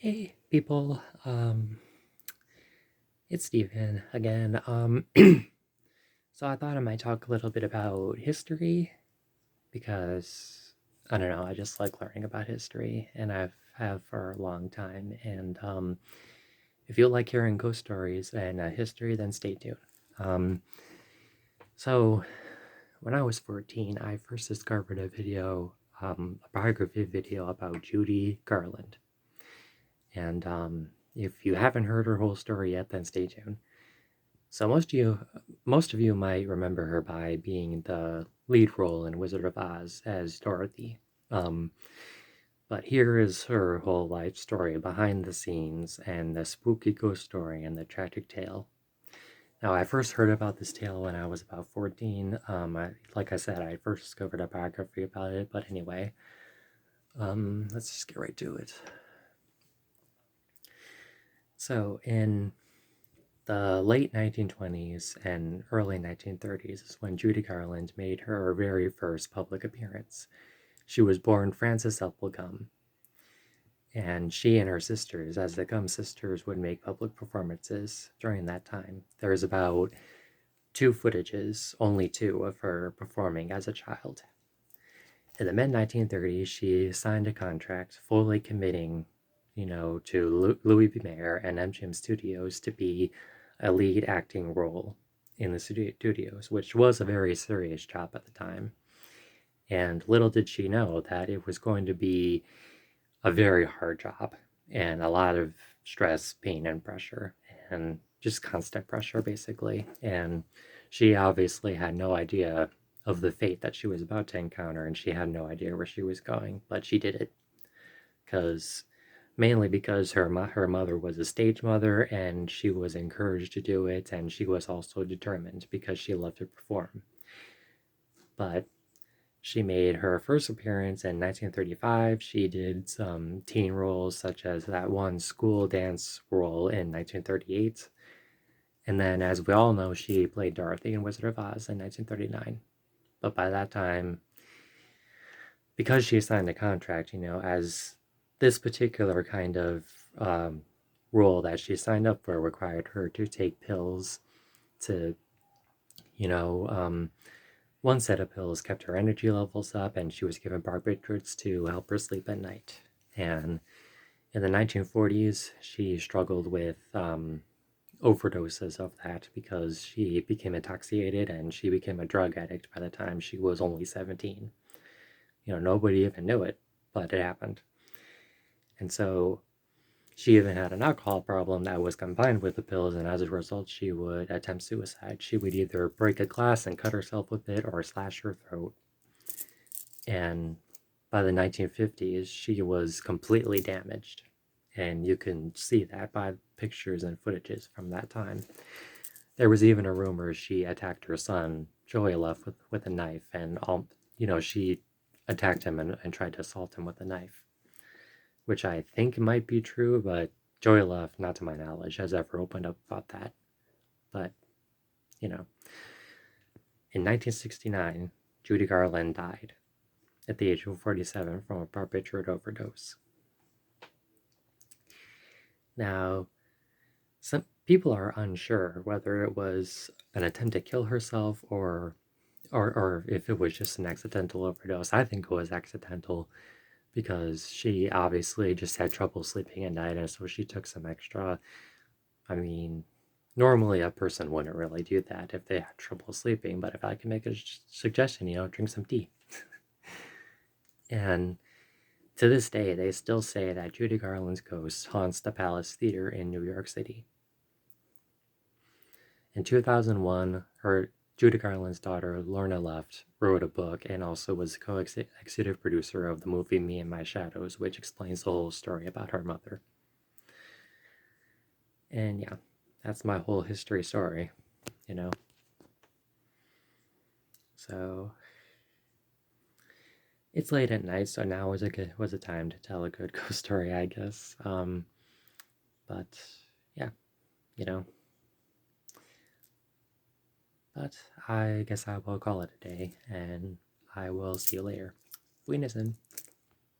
Hey people, it's Steven again. So I thought I might talk a little bit about history because I don't know, I just like learning about history and I've have for a long time. And if you like hearing ghost stories and history, then stay tuned. Um, so when I was 14, I first discovered a biography video about Judy Garland. And if you haven't heard her whole story yet, then stay tuned. So most of you might remember her by being the lead role in Wizard of Oz as Dorothy. Um, but here is her whole life story behind the scenes and the spooky ghost story and the tragic tale. Now, I first heard about this tale when I was about 14. Like I said, I first discovered a biography about it, but anyway, let's just get right to it. So, in the late 1920s and early 1930s is when Judy Garland made her very first public appearance. She was born Frances Ethel Gum, and she and her sisters, as the Gum sisters, would make public performances during that time. There's about two footages, only two, of her performing as a child. In the mid 1930s, she signed a contract fully committing, to Louis B. Mayer and MGM Studios to be a lead acting role in the studios, which was a very serious job at the time. And little did she know that it was going to be a very hard job and a lot of stress, pain, and pressure, and just constant pressure, basically. And she obviously had no idea of the fate that she was about to encounter, and she had no idea where she was going, but she did it because mainly because her mother was a stage mother and she was encouraged to do it, and she was also determined because she loved to perform. But she made her first appearance in 1935. She did some teen roles, such as that one school dance role in 1938. And then, as we all know, she played Dorothy in Wizard of Oz in 1939. But by that time, because she signed a contract, as this particular kind of role that she signed up for required her to take pills to, you know, um, one set of pills kept her energy levels up, and she was given barbiturates to help her sleep at night. And in the 1940s, she struggled with overdoses of that because she became intoxicated and she became a drug addict by the time she was only 17. Nobody even knew it, but it happened. And so she even had an alcohol problem that was combined with the pills, and as a result, she would attempt suicide. She would either break a glass and cut herself with it or slash her throat. And by the 1950s, she was completely damaged. And you can see that by pictures and footages from that time. There was even a rumor she attacked her son, Joylef, with a knife, and she attacked him and tried to assault him with a knife, which I think might be true, but Joylef, not to my knowledge, has ever opened up about that. But, you know, in 1969, Judy Garland died at the age of 47 from a barbiturate overdose. Now, some people are unsure whether it was an attempt to kill herself or if it was just an accidental overdose. I think it was accidental because she obviously just had trouble sleeping at night, and so she took some extra. I mean, normally a person wouldn't really do that if they had trouble sleeping, but if I can make a suggestion, drink some tea. And to this day, they still say that Judy Garland's ghost haunts the Palace Theater in New York City. In 2001, her Judy Garland's daughter, Lorna Luft, wrote a book and also was co-executive producer of the movie Me and My Shadows, which explains the whole story about her mother. And yeah, that's my whole history story, you know. So it's late at night, so now was a time to tell a good ghost story, I guess. But yeah, you know. But I guess I will call it a day, and I will see you later. Wiedersehen.